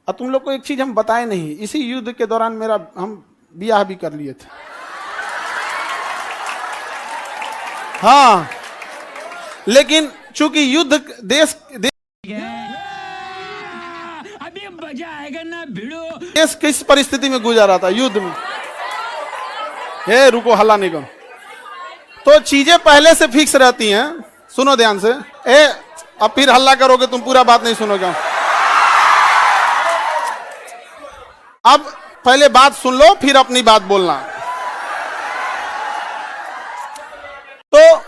और तुम लोग को एक चीज हम बताए नहीं, इसी युद्ध के दौरान हम ब्याह भी कर लिए थे। हाँ, लेकिन चूंकि युद्ध देश अभी मजा आएगा ना भिड़ो। देश किस परिस्थिति में गुजरा था युद्ध में, हे रुको हल्ला नहीं करो, तो चीजें पहले से फिक्स रहती हैं। सुनो ध्यान से, अब फिर हल्ला करोगे तुम पूरा बात नहीं सुनोगे। अब पहले बात सुन लो फिर अपनी बात बोलना। तो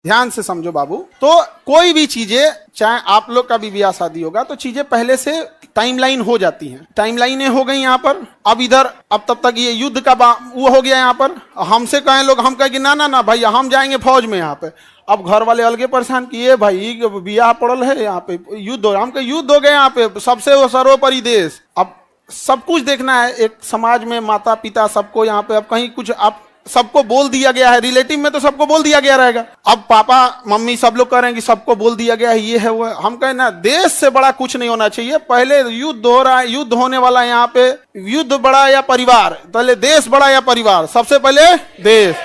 ध्यान से समझो बाबू, तो कोई भी चीजें, चाहे आप लोग का भी ब्याह शादी होगा तो चीजें पहले से टाइमलाइन हो जाती हैं। टाइमलाइनें हो गई यहाँ पर। अब इधर अब तब तक ये युद्ध का वो हो गया यहाँ पर। हमसे कहें लोग, हम कहें कि ना ना ना भाई हम जाएंगे फौज में यहाँ पे। अब घर वाले अलगे परेशान किए, भाई ब्याह पड़ल है यहाँ पे, युद्ध हो रहा। हम कहे युद्ध हो गए यहाँ पे, सबसे वो सर्वोपरि देश। अब सब कुछ देखना है, एक समाज में माता पिता सबको यहाँ पे, अब कहीं कुछ आप सबको बोल दिया गया है, रिलेटिव में तो सबको बोल दिया गया रहेगा। अब पापा मम्मी सब लोग कह रहे हैं कि सबको बोल दिया गया है, ये है वो है। हम कहें ना, देश से बड़ा कुछ नहीं होना चाहिए। पहले युद्ध हो रहा है, युद्ध होने वाला है यहाँ पे, युद्ध बड़ा या परिवार, पहले देश बड़ा या परिवार, सबसे पहले देश।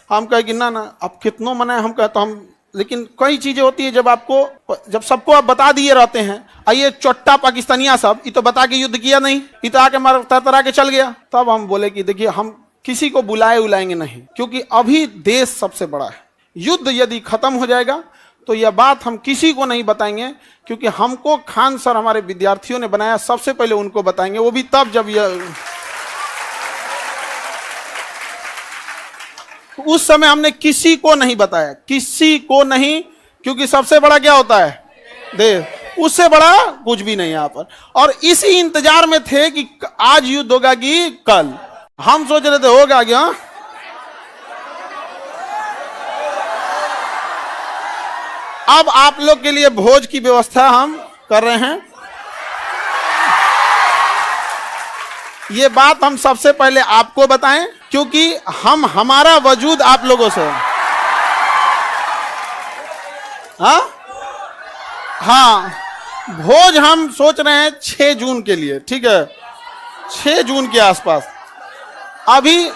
हम कहे कि ना ना अब कितनों मना है, हम कहते हम, लेकिन कई चीजें होती है जब सबको आप बता दिए रहते हैं। आइए चोट्टा पाकिस्तानिया सब, ये तो बता के युद्ध किया नहीं, ये तो आके मार तरतरा के चल गया। तब हम बोले कि देखिए हम किसी को बुलाएंगे नहीं, क्योंकि अभी देश सबसे बड़ा है। युद्ध यदि खत्म हो जाएगा तो यह बात हम किसी को नहीं बताएंगे, क्योंकि हमको खान सर हमारे विद्यार्थियों ने बनाया, सबसे पहले उनको बताएंगे, वो भी तब जब यह उस समय हमने किसी को नहीं बताया, किसी को नहीं, क्योंकि सबसे बड़ा क्या होता है देश, उससे बड़ा कुछ भी नहीं यहाँ पर। और इसी इंतजार में थे कि आज युद्ध होगा कि कल। हम सोच रहे थे होगा क्या। अब आप लोग के लिए भोज की व्यवस्था हम कर रहे हैं। ये बात हम सबसे पहले आपको बताएं, क्योंकि हमारा वजूद आप लोगों से। हाँ, भोज हम सोच रहे हैं 6 जून के लिए, ठीक है, 6 जून के आसपास। अभी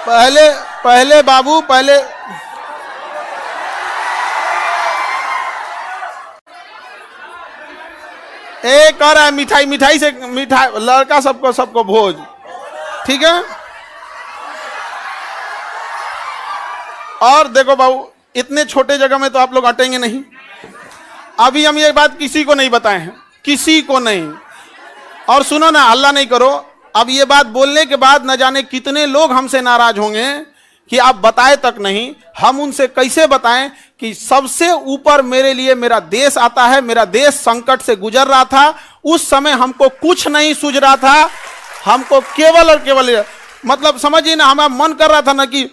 पहले बाबू पहले एक कर रहा है मिठाई से, लड़का सबको भोज, ठीक है। और देखो बाबू, इतने छोटे जगह में तो आप लोग अटेंगे नहीं। अभी हम ये बात किसी को नहीं बताए हैं, किसी को नहीं। और सुनो ना, हल्ला नहीं करो। अब ये बात बोलने के बाद न जाने कितने लोग हमसे नाराज होंगे कि आप बताए तक नहीं। हम उनसे कैसे बताएं कि सबसे ऊपर मेरे लिए मेरा देश आता है। मेरा देश संकट से गुजर रहा था, उस समय हमको कुछ नहीं सूझ रहा था, हमको केवल और केवल, मतलब समझिए ना, हमारा मन कर रहा था ना कि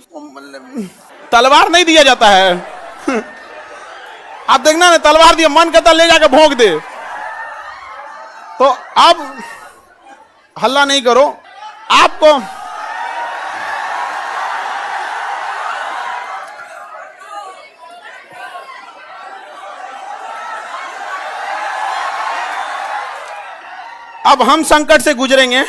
तलवार नहीं दिया जाता है आप देखना ना, तलवार दिया, मन करता ले जाकर भोंक दे। तो अब हल्ला नहीं करो। आपको अब हम संकट से गुजरेंगे।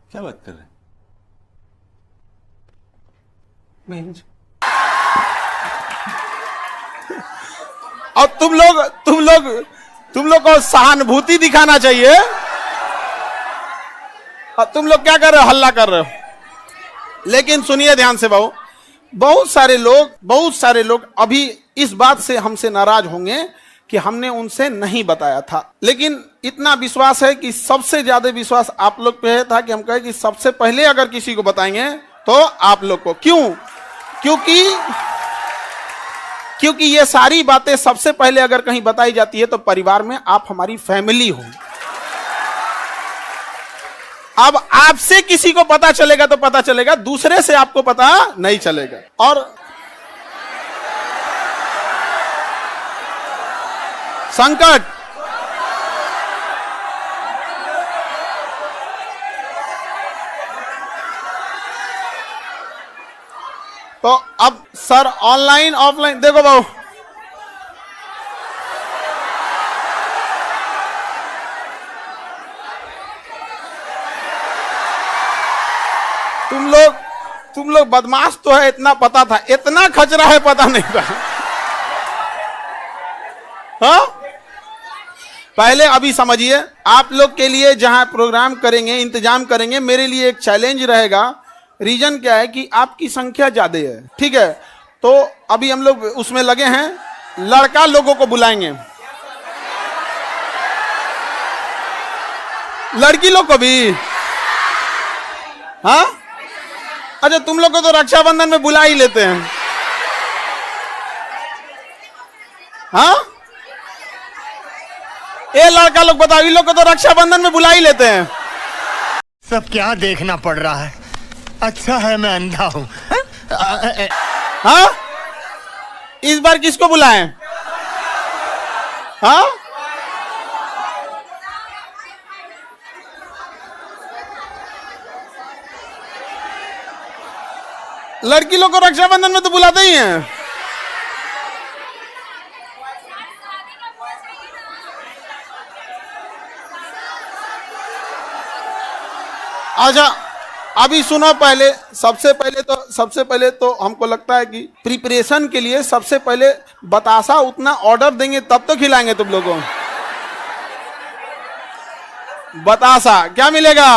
क्या बात कर रहे हैं? और तुम लोग को सहानुभूति दिखाना चाहिए। और तुम लोग क्या कर रहे हो, हल्ला कर रहे हो। लेकिन सुनिए ध्यान से बाबू, बहुत सारे लोग अभी इस बात से हमसे नाराज होंगे कि हमने उनसे नहीं बताया था। लेकिन इतना विश्वास है कि सबसे ज्यादा विश्वास आप लोग पे था कि हम कहे कि सबसे पहले अगर किसी को बताएंगे तो आप लोग को। क्यों? क्योंकि ये सारी बातें सबसे पहले अगर कहीं बताई जाती है तो परिवार में आप हमारी फैमिली हो। अब आपसे किसी को पता चलेगा तो पता चलेगा, दूसरे से आपको पता नहीं चलेगा। और संकट, तो अब सर ऑनलाइन ऑफलाइन देखो बाबू, तुम लोग बदमाश तो है, इतना पता था, इतना खचरा है पता नहीं था। हाँ, पहले अभी समझिए, आप लोग के लिए जहां प्रोग्राम करेंगे, इंतजाम करेंगे, मेरे लिए एक चैलेंज रहेगा। रीजन क्या है कि आपकी संख्या ज्यादा है, ठीक है। तो अभी हम लोग उसमें लगे हैं, लड़का लोगों को बुलाएंगे, लड़की लोग को भी। हाँ, अच्छा, तुम लोग को तो रक्षाबंधन में बुला ही लेते हैं। हाँ, ये लड़का लोग बताओ, इन लोग को तो रक्षाबंधन में बुला ही लेते हैं। सब क्या देखना पड़ रहा है, अच्छा है मैं अंधा हूं। हाँ, इस बार किसको बुलाएं? हाँ, लड़की लोग को रक्षाबंधन में तो बुलाते ही हैं। अच्छा, अभी सुनो, पहले सबसे पहले तो हमको लगता है कि प्रिपरेशन के लिए सबसे पहले बतासा उतना ऑर्डर देंगे तब तो खिलाएंगे तुम लोगों को। बतासा क्या मिलेगा?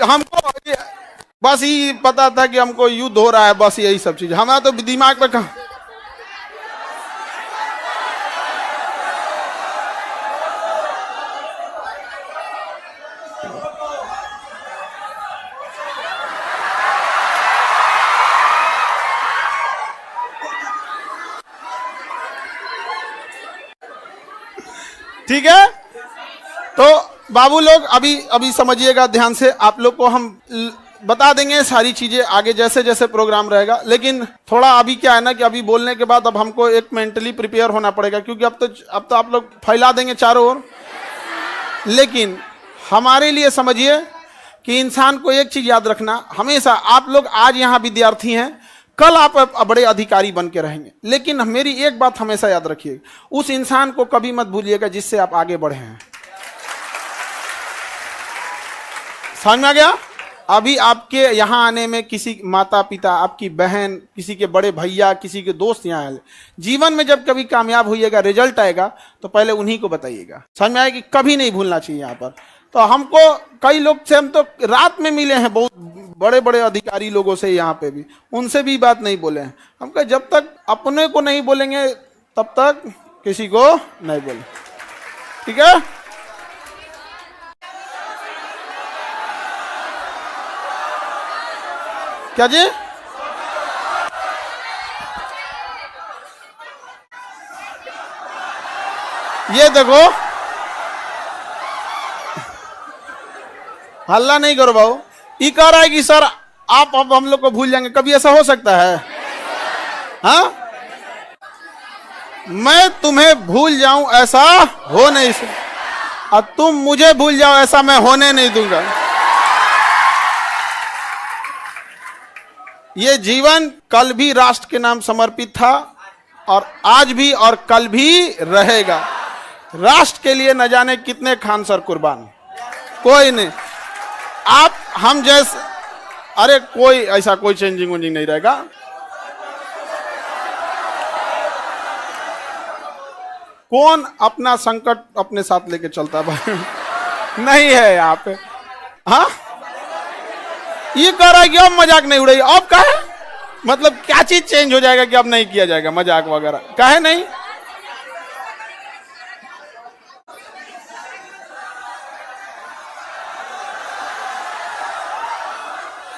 हमको बस ये पता था कि हमको युद्ध हो रहा है, बस यही सब चीज हमारा तो दिमाग में कहा। ठीक है, तो बाबू लोग अभी समझिएगा ध्यान से, आप लोग को हम बता देंगे सारी चीजें आगे जैसे जैसे प्रोग्राम रहेगा। लेकिन थोड़ा अभी क्या है ना कि अभी बोलने के बाद अब हमको एक मेंटली प्रिपेयर होना पड़ेगा, क्योंकि अब तो आप लोग फैला देंगे चारों ओर। लेकिन हमारे लिए समझिए कि इंसान को एक चीज याद रखना, हमेशा आप लोग आज यहाँ विद्यार्थी हैं, कल आप बड़े अधिकारी बन के रहेंगे। लेकिन मेरी एक बात हमेशा याद रखिए, उस इंसान को कभी मत भूलिएगा जिससे आप आगे बढ़े हैं। समझ में आ गया? अभी आपके यहाँ आने में किसी माता पिता, आपकी बहन, किसी के बड़े भैया, किसी के दोस्त यहाँ आए, जीवन में जब कभी कामयाब होइएगा, रिजल्ट आएगा, तो पहले उन्हीं को बताइएगा। समझ में आएगा कि कभी नहीं भूलना चाहिए यहाँ पर। तो हमको कई लोग से हम तो रात में मिले हैं, बहुत बड़े बड़े अधिकारी लोगों से यहाँ पे भी, उनसे भी बात नहीं बोले हैं। हम कहे जब तक अपने को नहीं बोलेंगे तब तक किसी को नहीं बोले, ठीक है? क्या जी? ये देखो, हल्ला नहीं करो बाबू। ये कह रहा है कि सर आप अब हम लोग को भूल जाएंगे, कभी ऐसा हो सकता है? हाँ, मैं तुम्हें भूल जाऊं ऐसा हो नहीं सकता, और तुम मुझे भूल जाओ ऐसा मैं होने नहीं दूंगा। ये जीवन कल भी राष्ट्र के नाम समर्पित था, और आज भी और कल भी रहेगा। राष्ट्र के लिए न जाने कितने खान सर कुर्बान, कोई नहीं। आप हम जैसे, अरे कोई ऐसा कोई चेंजिंग वेंजिंग नहीं रहेगा। कौन अपना संकट अपने साथ लेके चलता है भाई? नहीं है यहाँ पे। हाँ, ये कह रहा है कि अब मजाक नहीं उड़ेगी, अब कहे मतलब क्या चीज चेंज हो जाएगा कि अब नहीं किया जाएगा मजाक वगैरह, कहे नहीं।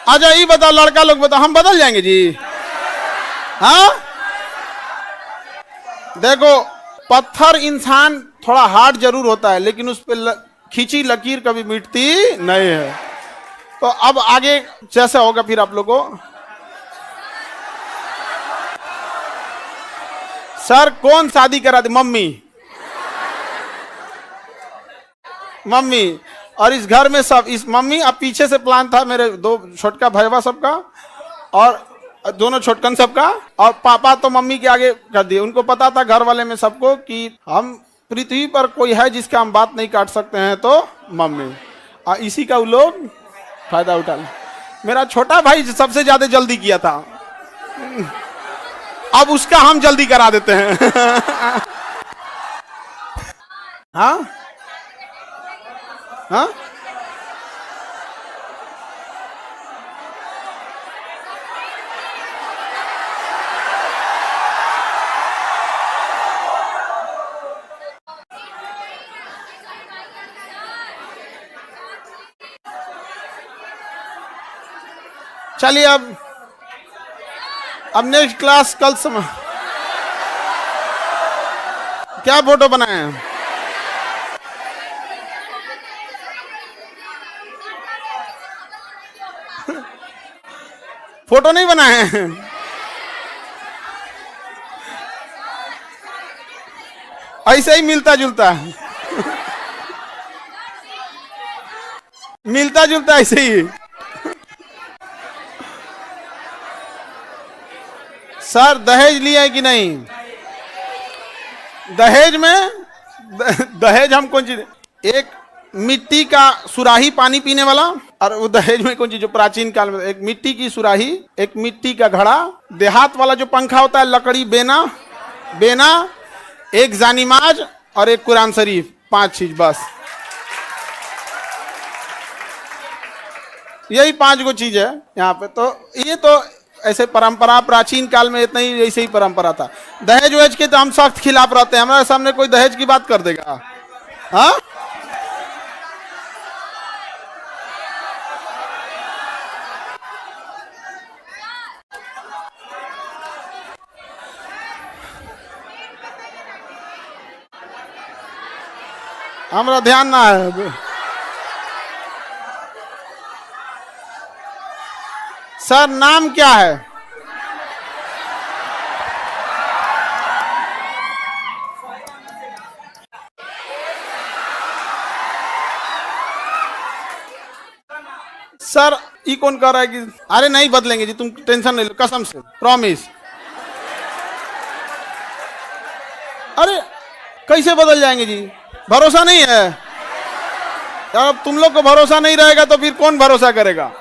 अच्छा ये बताओ, लड़का लोग बताओ, हम बदल जाएंगे जी? हाँ, देखो पत्थर इंसान थोड़ा हार्ड जरूर होता है, लेकिन उस पर खींची लकीर कभी मिटती नहीं है। तो अब आगे जैसा होगा फिर आप लोगों को। सर कौन शादी करा दे? मम्मी। मम्मी। और इस घर में सब इस मम्मी। अब पीछे से प्लान था मेरे दो छोटका भैया सबका और दोनों छोटकन सबका, और पापा तो मम्मी के आगे कर दिए। उनको पता था घर वाले में सबको कि हम पृथ्वी पर कोई है जिसका हम बात नहीं काट सकते हैं तो मम्मी। और इसी का वो लोग फायदा उठा ले। मेरा छोटा भाई सबसे ज्यादा जल्दी किया था, अब उसका हम जल्दी करा देते हैं। हाँ हाँ चलिए अब नेक्स्ट क्लास कल समय क्या फोटो बनाए हैं? फोटो नहीं बनाए हैं? ऐसे ही मिलता जुलता मिलता जुलता ऐसे ही। सर दहेज लिया है कि नहीं? दहेज में दहेज हम कौन चीज? एक मिट्टी का सुराही पानी पीने वाला, और वो दहेज में कौन चीज जो प्राचीन काल में एक मिट्टी की सुराही, एक मिट्टी का घड़ा, देहात वाला जो पंखा होता है लकड़ी, बेना, एक जानिमाज और एक कुरान शरीफ, 5 चीज बस। यही 5 गो चीज है यहाँ पे। तो ये तो ऐसे परंपरा प्राचीन काल में इतना ही ऐसे ही परंपरा था। दहेज वेज के तो हम सख्त खिलाफ रहते हैं। हमारे सामने कोई दहेज की बात कर देगा? हाँ हमारा ध्यान ना है। सर नाम क्या है? सर ये कौन कह रहा है कि अरे नहीं बदलेंगे जी, तुम टेंशन नहीं लो, कसम से प्रॉमिस। अरे कैसे बदल जाएंगे जी? भरोसा नहीं है यार। अब तुम लोग को भरोसा नहीं रहेगा तो फिर कौन भरोसा करेगा?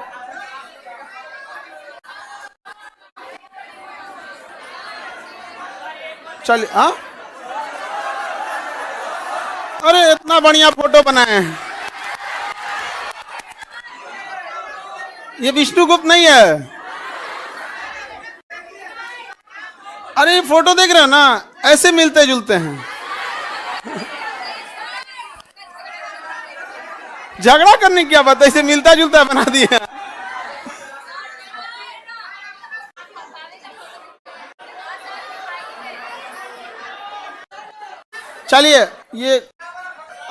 चलिए। हाँ अरे इतना बढ़िया फोटो बनाए हैं। ये विष्णुगुप्त नहीं है? अरे फोटो देख रहे हो ना, ऐसे मिलते जुलते हैं। झगड़ा करने की क्या बात है, ऐसे मिलता जुलता बना दिया। चलिए ये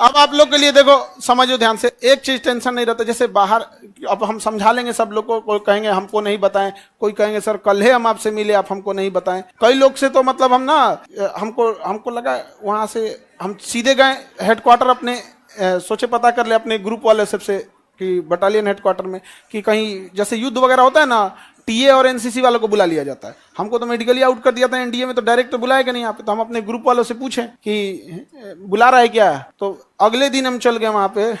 अब आप लोग के लिए देखो, समझो ध्यान से। एक चीज टेंशन नहीं रहता, जैसे बाहर अब हम समझा लेंगे सब लोग को। कोई कहेंगे हमको नहीं बताएं, कोई कहेंगे सर कल ही हम आपसे मिले आप हमको नहीं बताएं। कई लोग से तो मतलब हम ना हमको लगा वहां से हम सीधे गए हेडक्वार्टर अपने, सोचे पता कर ले अपने ग्रुप वाले सबसे कि बटालियन हेडक्वार्टर में कि कहीं जैसे युद्ध वगैरह होता है ना, टीए और एनसीसी वालों को बुला लिया जाता है। हमको तो मेडिकली आउट कर दिया था एनडीए में, तो डायरेक्ट तो बुलाएगा नहीं यहाँ पे। तो हम अपने ग्रुप वालों से पूछें कि बुला रहा है क्या, तो अगले दिन हम चल गए वहाँ पे।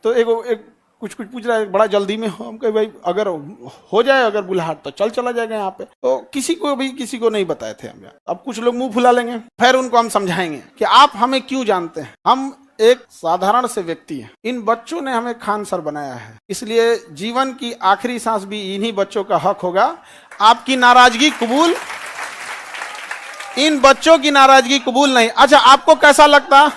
तो एक कुछ पूछ रहा है, बड़ा जल्दी में हो। हम कहे भाई अगर हो जाए अगर बुलाहट तो चला जाएगा यहाँ पे। तो किसी को नहीं बताए थे हम। अब कुछ लोग मुंह फुला लेंगे, फिर उनको हम समझाएंगे कि आप हमें क्यों जानते हैं, हम एक साधारण से व्यक्ति है। इन बच्चों ने हमें खान सर बनाया है, इसलिए जीवन की आखिरी सांस भी इन्हीं बच्चों का हक होगा। आपकी नाराजगी कबूल, इन बच्चों की नाराजगी कबूल नहीं। अच्छा आपको कैसा लगता?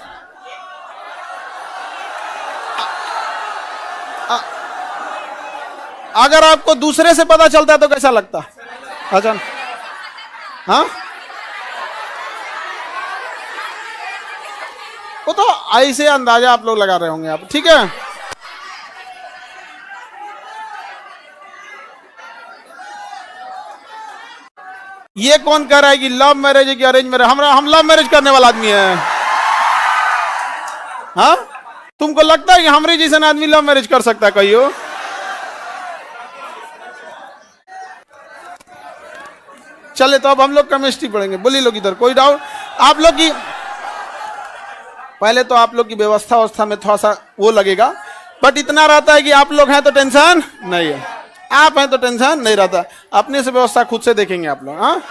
अगर आपको दूसरे से पता चलता है तो कैसा लगता? अच्छा हाँ वो तो ऐसे अंदाजा आप लोग लगा रहे होंगे आप, ठीक है। ये कौन कह रहा है कि लव मैरिज है कि अरेंज मैरिज? हम लव मैरिज करने वाला आदमी है। हाँ, तुमको लगता है कि हमारे जैसा आदमी लव मैरिज कर सकता है? कहियो चले तो अब हम लोग केमिस्ट्री पढ़ेंगे। बोलिए लोग इधर, कोई डाउट? आप लोग की पहले तो आप लोग की व्यवस्था में थोड़ा सा वो लगेगा, बट इतना रहता है कि आप लोग हैं तो टेंशन नहीं है, आप हैं तो टेंशन नहीं रहता। अपने से व्यवस्था खुद से देखेंगे आप लोग। हाँ,